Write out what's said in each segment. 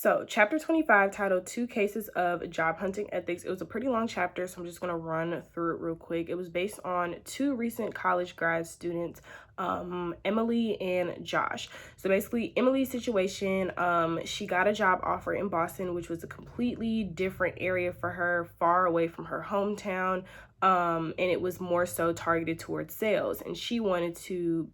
So, chapter 25, titled Two Cases of Job Hunting Ethics. It was a pretty long chapter, so I'm just going to run through it real quick. It was based on two recent college grad students, Emily and Josh. So, basically, Emily's situation, she got a job offer in Boston, which was a completely different area for her, far away from her hometown, and it was more so targeted towards sales. And she wanted to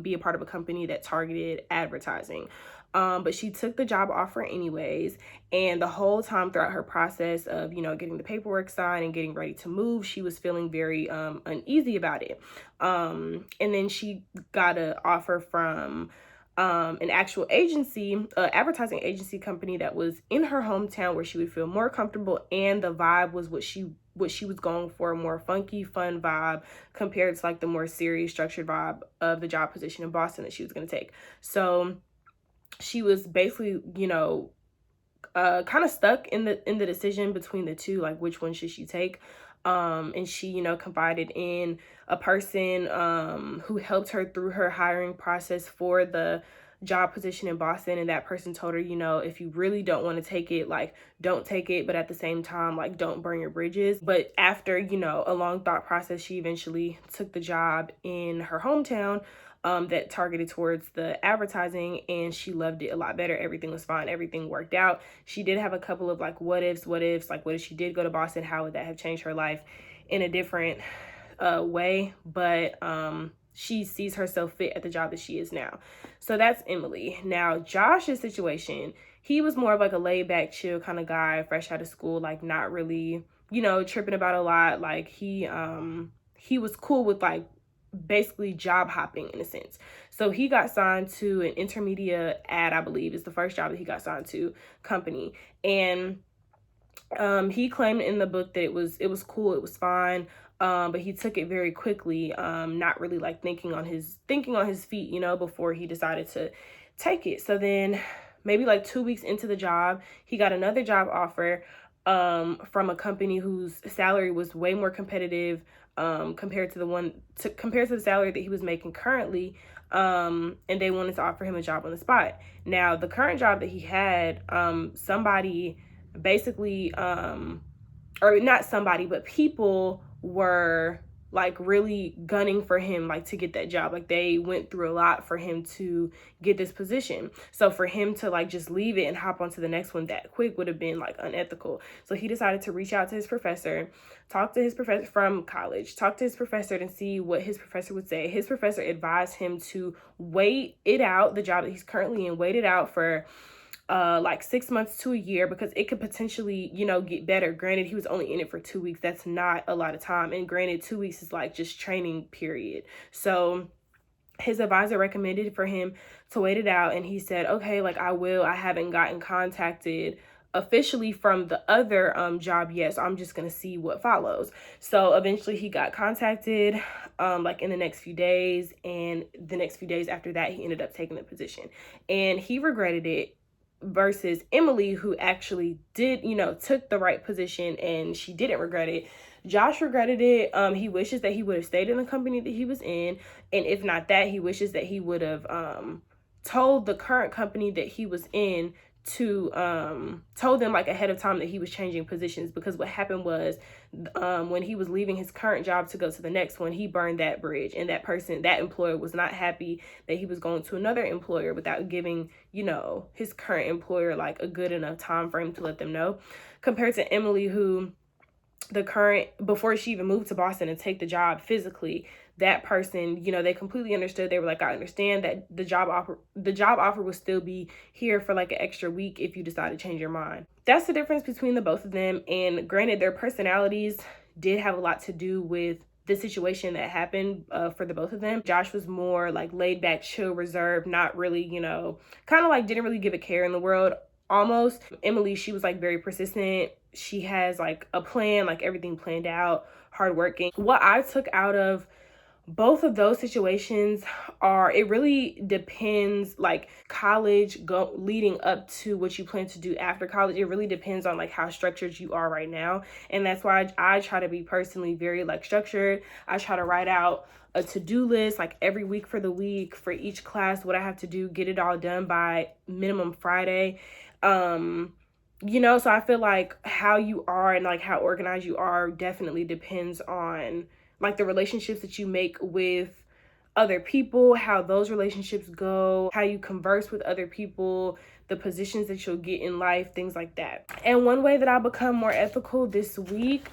be a part of a company that targeted advertising. But she took the job offer anyways. And the whole time throughout her process of, getting the paperwork signed and getting ready to move, she was feeling very uneasy about it. And then she got an offer from an actual agency, advertising agency company that was in her hometown where she would feel more comfortable, and the vibe was what she was going for, a more funky, fun vibe compared to like the more serious, structured vibe of the job position in Boston that she was going to take. So she was basically, kind of stuck in the decision between the two, like which one should she take. And she, confided in a person who helped her through her hiring process for the job position in Boston. And that person told her, if you really don't want to take it, like, don't take it, but at the same time, like, don't burn your bridges. But after, a long thought process, she eventually took the job in her hometown that targeted towards the advertising, and she loved it a lot better. Everything was fine. Everything worked out. She did have a couple of like what ifs, like what if she did go to Boston? How would that have changed her life in a different way? But she sees herself fit at the job that she is now. So that's Emily. Now, Josh's situation, he was more of like a laid back, chill kind of guy, fresh out of school, like not really, tripping about a lot. Like he was cool with like basically job hopping in a sense. So he got signed to an intermedia ad, I believe is the first job that he got signed to, company. And he claimed in the book that it was cool, it was fine. But he took it very quickly, not really like thinking on his feet, before he decided to take it. So then maybe like 2 weeks into the job, he got another job offer from a company whose salary was way more competitive compared to the salary that he was making currently. And they wanted to offer him a job on the spot. Now, the current job that he had, somebody basically, or not somebody, but people were like really gunning for him, like to get that job. Like they went through a lot for him to get this position. So for him to like just leave it and hop onto the next one that quick would have been like unethical. So he decided to reach out to his professor, talk to his professor from college, talk to his professor and see what his professor would say. His professor advised him to wait it out, the job that he's currently in, wait it out for like 6 months to a year, because it could potentially, get better. Granted, he was only in it for 2 weeks. That's not a lot of time. And granted, 2 weeks is like just training period. So his advisor recommended for him to wait it out. And he said, okay, like I will. I haven't gotten contacted officially from the other job yet, so I'm just gonna see what follows. So eventually he got contacted like in the next few days, and the next few days after that he ended up taking the position, and he regretted it, versus Emily, who actually did, took the right position and she didn't regret it. Josh regretted it. He wishes that he would have stayed in the company that he was in. And if not that, he wishes that he would have told the current company that he was in to told them like ahead of time that he was changing positions, because what happened was when he was leaving his current job to go to the next one, he burned that bridge, and that employer was not happy that he was going to another employer without giving his current employer like a good enough time frame to let them know, compared to Emily, who before she even moved to Boston and take the job physically, that person, they completely understood. They were like, I understand that the job offer will still be here for like an extra week if you decide to change your mind. That's the difference between the both of them. And granted, their personalities did have a lot to do with the situation that happened for the both of them. Josh was more like laid back, chill, reserved, not really, kind of like didn't really give a care in the world almost. Emily, she was like very persistent. She has like a plan, like everything planned out, hardworking. What I took out of both of those situations are, it really depends, like college leading up to what you plan to do after college. It really depends on like how structured you are right now. And that's why I try to be personally very like structured. I try to write out a to-do list like every week for the week for each class, what I have to do, get it all done by minimum Friday. You know, so I feel like how you are and like how organized you are definitely depends on like the relationships that you make with other people, how those relationships go, how you converse with other people, the positions that you'll get in life, things like that. And one way that I become more ethical this week,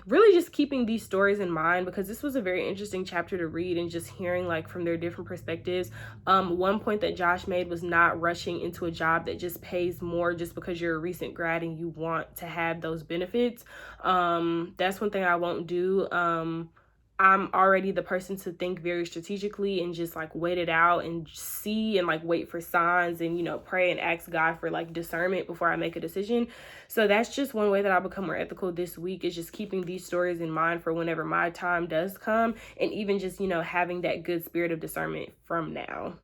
really just keeping these stories in mind, because this was a very interesting chapter to read and just hearing like from their different perspectives. One point that Josh made was not rushing into a job that just pays more just because you're a recent grad and you want to have those benefits. That's one thing I won't do. I'm already the person to think very strategically and just like wait it out and see and like wait for signs and, you know, pray and ask God for like discernment before I make a decision. So that's just one way that I become more ethical this week, is just keeping these stories in mind for whenever my time does come, and even just, you know, having that good spirit of discernment from now.